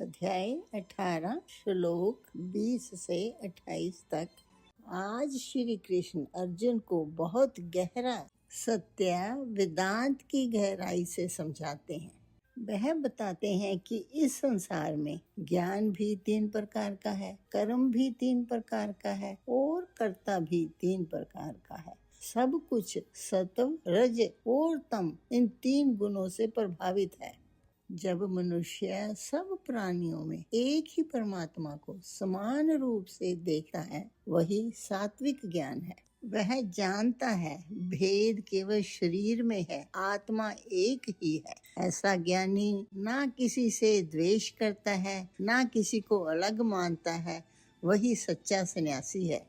अध्याय 18 श्लोक 20 से 28 तक। आज श्री कृष्ण अर्जुन को बहुत गहरा सत्य वेदांत की गहराई से समझाते हैं। वह बताते हैं कि इस संसार में ज्ञान भी 3 प्रकार का है, कर्म भी 3 प्रकार का है और कर्ता भी 3 प्रकार का है। सब कुछ सत्व, रज और तम इन 3 गुणों से प्रभावित है। जब मनुष्य सब प्राणियों में एक ही परमात्मा को समान रूप से देखता है, वही सात्विक ज्ञान है। वह जानता है भेद केवल शरीर में है, आत्मा एक ही है। ऐसा ज्ञानी ना किसी से द्वेष करता है, ना किसी को अलग मानता है, वही सच्चा सन्यासी है।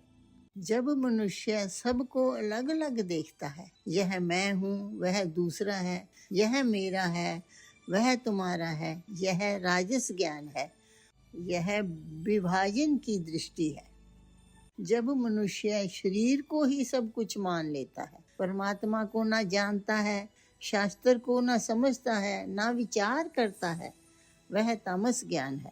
जब मनुष्य सबको अलग अलग देखता है, यह मैं हूँ, वह दूसरा है, यह मेरा है, वह तुम्हारा है, यह राजस ज्ञान है, यह विभाजन की दृष्टि है। जब मनुष्य शरीर को ही सब कुछ मान लेता है, परमात्मा को ना जानता है, शास्त्र को ना समझता है, ना विचार करता है, वह तामस ज्ञान है।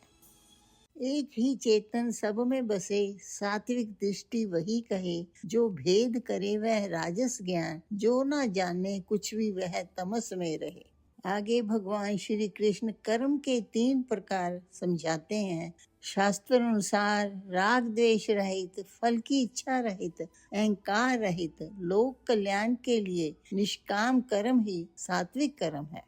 एक ही चेतन सब में बसे, सात्विक दृष्टि वही कहे। जो भेद करे वह राजस ज्ञान, जो ना जाने कुछ भी वह तमस में रहे। आगे भगवान श्री कृष्ण कर्म के 3 प्रकार समझाते हैं। शास्त्र अनुसार राग द्वेष रहित, फल की इच्छा रहित, अहंकार रहित, लोक कल्याण के लिए निष्काम कर्म ही सात्विक कर्म है।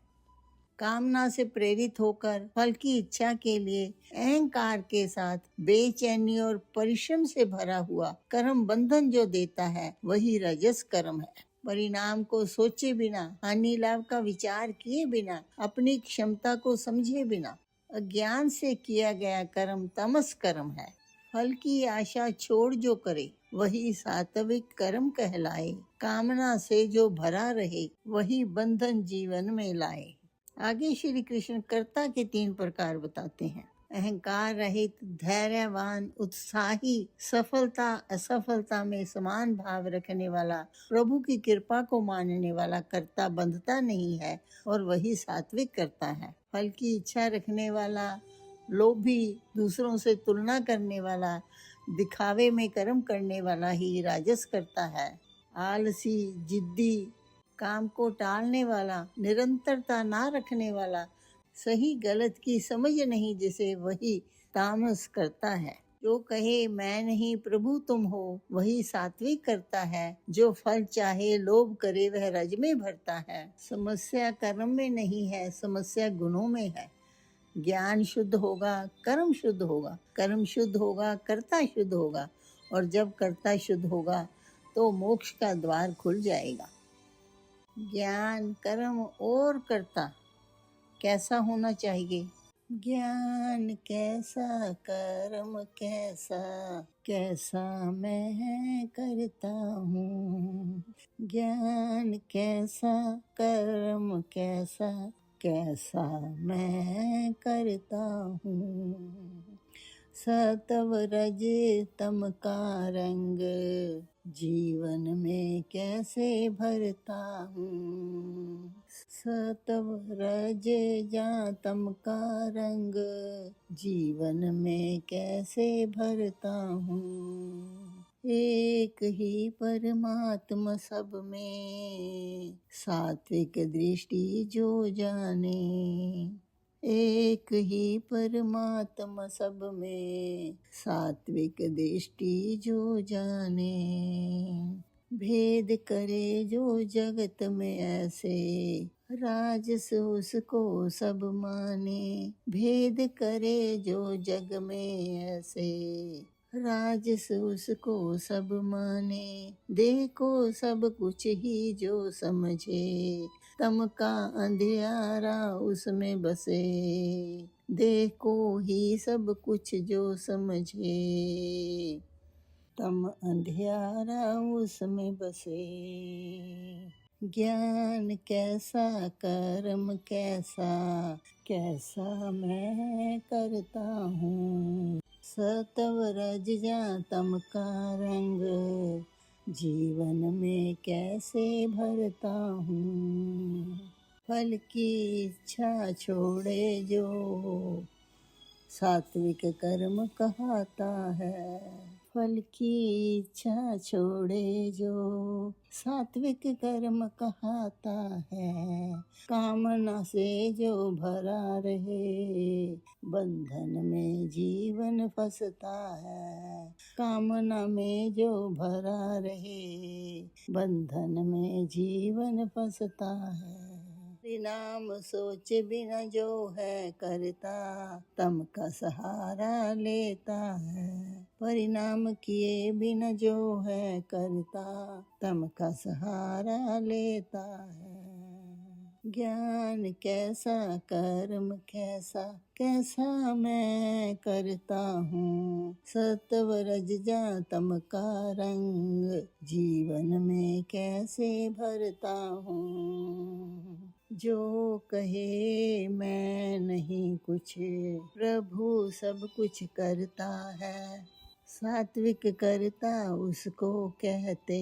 कामना से प्रेरित होकर फल की इच्छा के लिए अहंकार के साथ बेचैनी और परिश्रम से भरा हुआ कर्म बंधन जो देता है, वही रजस कर्म है। परिणाम को सोचे बिना, हानि लाभ का विचार किए बिना, अपनी क्षमता को समझे बिना अज्ञान से किया गया कर्म तमस कर्म है। फल की आशा छोड़ जो करे, वही सात्विक कर्म कहलाए। कामना से जो भरा रहे, वही बंधन जीवन में लाए। आगे श्री कृष्ण कर्ता के 3 प्रकार बताते हैं। अहंकार रहित, धैर्यवान, उत्साही, सफलता असफलता में समान भाव रखने वाला, प्रभु की कृपा को मानने वाला कर्ता बंधता नहीं है और वही सात्विक कर्ता है। फल की इच्छा रखने वाला, लोभी, दूसरों से तुलना करने वाला, दिखावे में कर्म करने वाला ही राजस करता है। आलसी, जिद्दी, काम को टालने वाला, निरंतरता ना रखने वाला, सही गलत की समझ नहीं जिसे, वही तामस करता है। जो कहे मैं नहीं प्रभु तुम हो, वही सात्विक करता है। जो फल चाहे लोभ करे, वह रज में भरता है। समस्या कर्म में नहीं है, समस्या गुणों में है। ज्ञान शुद्ध होगा, कर्म शुद्ध होगा, कर्म शुद्ध होगा, कर्ता शुद्ध होगा, और जब कर्ता शुद्ध होगा तो मोक्ष का द्वार खुल जाएगा। ज्ञान, कर्म और कर्ता कैसा होना चाहिए? ज्ञान कैसा, कर्म कैसा, कैसा मैं करता हूँ। ज्ञान कैसा, कर्म कैसा, कैसा मैं करता हूँ। सत्व रज तम का रंग, जीवन में कैसे भरता हूँ। सत्व रज तम का रंग, जीवन में कैसे भरता हूँ। एक ही परमात्मा सब में, सात्विक दृष्टि जो जाने। एक ही परमात्मा सब में, सात्विक दृष्टि जो जाने। भेद करे जो जगत में ऐसे, राजस उसको सब माने। भेद करे जो जग में ऐसे, राजस उसको सब माने। देखो सब कुछ ही जो समझे, तम का अंधियारा उसमें बसे। देखो ही सब कुछ जो समझे, तम अंधियारा उसमें बसे। ज्ञान कैसा, कर्म कैसा, कैसा मैं करता हूँ। सत्व रज तम का रंग, जीवन में कैसे भरता हूँ। फल की इच्छा छोड़े जो, सात्विक कर्म कहता है। फल की इच्छा छोड़े जो सात्विक कर्म कहता है। कामना से जो भरा रहे बंधन में जीवन फंसता है। कामना में जो भरा रहे बंधन में जीवन फंसता है। परिणाम सोचे बिना जो है करता तम का सहारा लेता है। परिणाम किए बिना जो है करता तम का सहारा लेता है। ज्ञान कैसा कर्म कैसा कैसा मैं करता हूँ। सत्व रज जा तम का रंग जीवन में कैसे भरता हूँ। जो कहे मैं नहीं कुछ प्रभु सब कुछ करता है। सात्विक करता उसको कहते।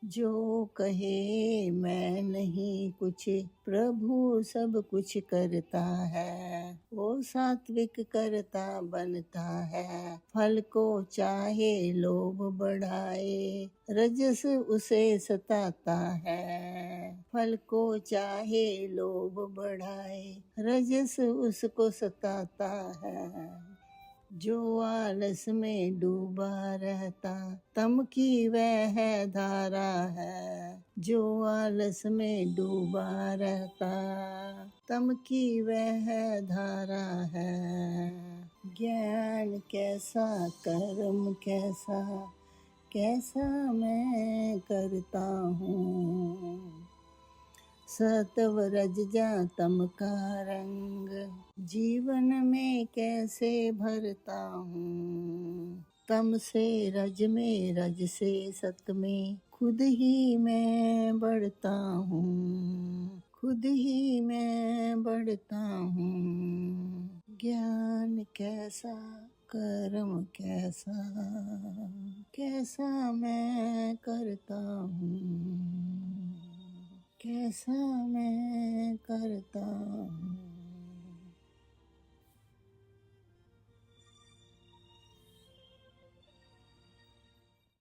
जो कहे मैं नहीं कुछ प्रभु सब कुछ करता है। वो सात्विक करता बनता है। फल को चाहे लोभ बढ़ाए रजस उसे सताता है। फल को चाहे लोभ बढ़ाए रजस उसको सताता है। जो आलस में डूबा रहता तम की वह धारा है। जो आलस में डूबा रहता तम की वह धारा है। ज्ञान कैसा कर्म कैसा कैसा मैं करता हूँ। सत्व रज जा तम का रंग जीवन में कैसे भरता हूँ। तम से रज में रज से सत में खुद ही मैं बढ़ता हूँ। खुद ही मैं बढ़ता हूँ। ज्ञान कैसा कर्म कैसा कैसा मैं करता हूँ। कैसा मैं करता हूँ।